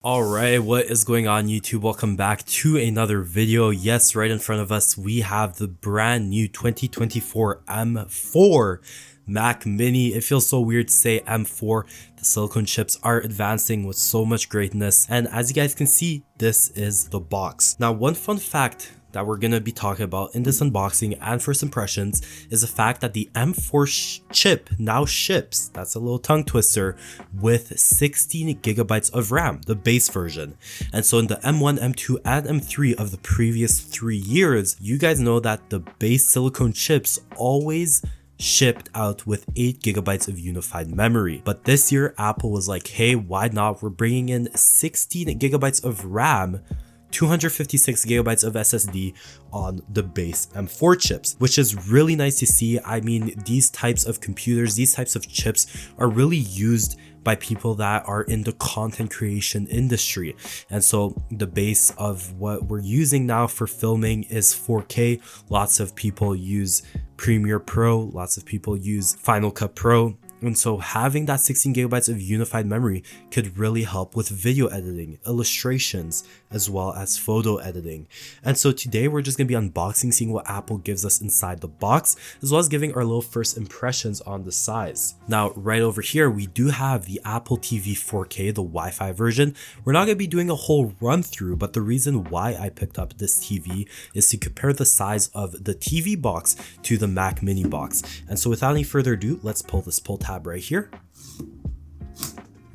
Alright, what is going on YouTube? Welcome back to another video. Yes, right in front of us we have the brand new 2024 M4 Mac Mini. It feels so weird to say M4. The silicone chips are advancing with so much greatness, and as you guys can see, this is the box. Now, one fun fact that we're going to be talking about in this unboxing and first impressions is the fact that the M4 chip now ships, that's a little tongue twister, with 16 gigabytes of RAM, the base version. And so in the M1, M2, and M3 of the previous 3 years, you guys know that the base silicone chips always shipped out with 8 gigabytes of unified memory. But this year, Apple was like, hey, why not? We're bringing in 16 gigabytes of RAM, 256 gigabytes of SSD on the base M4 chips, which is really nice to see. I mean, these types of computers, these types of chips are really used by people that are in the content creation industry. And so the base of what we're using now for filming is 4K. Lots of people use Premiere Pro, lots of people use Final Cut Pro. And so having that 16 gigabytes of unified memory could really help with video editing, illustrations, as well as photo editing. And so today we're just going to be unboxing, seeing what Apple gives us inside the box, as well as giving our little first impressions on the size. Now, right over here, we do have the Apple TV 4K, the Wi-Fi version. We're not going to be doing a whole run through, but the reason why I picked up this TV is to compare the size of the TV box to the Mac Mini box. And so without any further ado, let's pull this pull tab right here.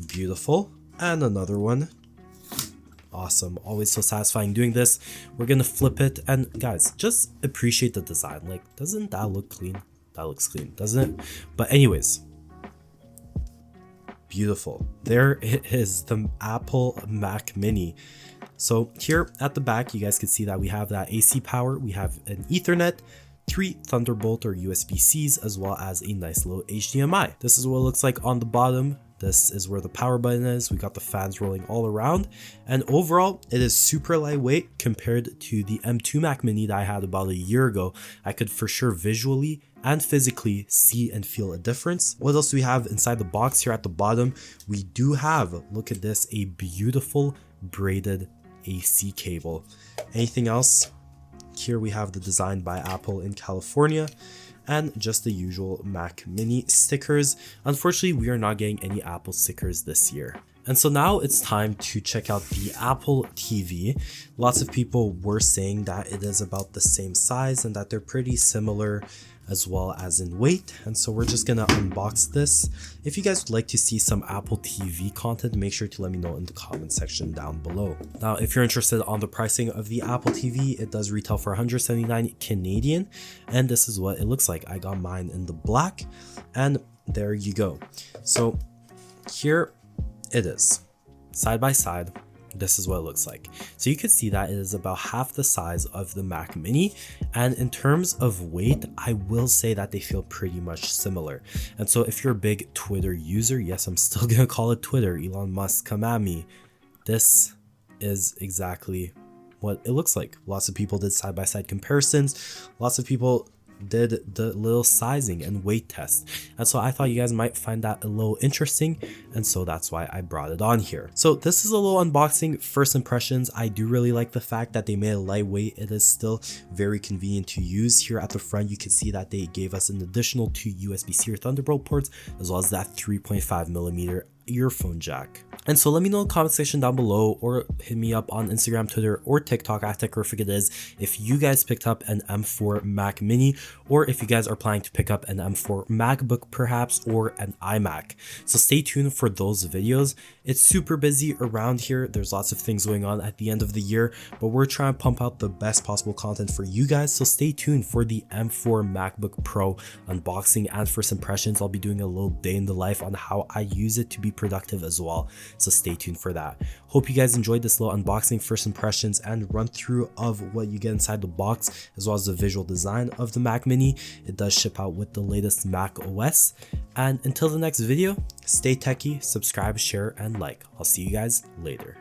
Beautiful. And another one. Awesome. Always so satisfying doing this. We're gonna flip it, and guys, just appreciate the design. Like, doesn't that look clean? That looks clean, doesn't it? But anyways, beautiful. There it is, the Apple Mac Mini. So here at the back, you guys can see that we have that AC power, we have an Ethernet, 3 Thunderbolt or USB-Cs, as well as a nice little HDMI. This is what it looks like on the bottom. This is where the power button is. We got the fans rolling all around, and overall it is super lightweight compared to the M2 Mac Mini that I had about a year ago. I could for sure visually and physically see and feel a difference. What else do we have inside the box? Here at the bottom, we do have, look at this, a beautiful braided AC cable. Anything else? Here we have the design by Apple in California, and just the usual Mac Mini stickers. Unfortunately, we are not getting any Apple stickers this year. And so now it's time to check out the Apple TV. Lots of people were saying that it is about the same size and that they're pretty similar as well as in weight. And so we're just gonna unbox this. If you guys would like to see some Apple TV content, make sure to let me know in the comment section down below. Now, if you're interested on the pricing of the Apple TV, it does retail for 179 Canadian, and this is what it looks like. I got mine in the black, and there you go. So here it is, side by side. This is what it looks like. So you can see that it is about half the size of the Mac Mini, and in terms of weight, I will say that they feel pretty much similar. And so if you're a big Twitter user, yes, I'm still gonna call it Twitter, Elon Musk, come at me, this is exactly what it looks like. Lots of people did side-by-side comparisons, lots of people did the little sizing and weight test, and so I thought you guys might find that a little interesting, and so that's why I brought it on here. So this is a little unboxing, first impressions. I do really like the fact that they made it lightweight. It is still very convenient to use. Here at the front, you can see that they gave us an additional 2 USB-C or Thunderbolt ports, as well as that 3.5mm earphone jack. And so let me know in the comment section down below, or hit me up on Instagram, Twitter, or TikTok at TechHorrific if you guys picked up an M4 Mac Mini, or if you guys are planning to pick up an M4 MacBook perhaps, or an iMac. So stay tuned for those videos. It's super busy around here. There's lots of things going on at the end of the year, but we're trying to pump out the best possible content for you guys. So stay tuned for the M4 MacBook Pro unboxing and first impressions. I'll be doing a little day in the life on how I use it to be productive as well. So stay tuned for that. Hope you guys enjoyed this little unboxing, first impressions, and run through of what you get inside the box, as well as the visual design of the Mac Mini. It does ship out with the latest Mac OS. And until the next video, stay techie, subscribe, share, and like. I'll see you guys later.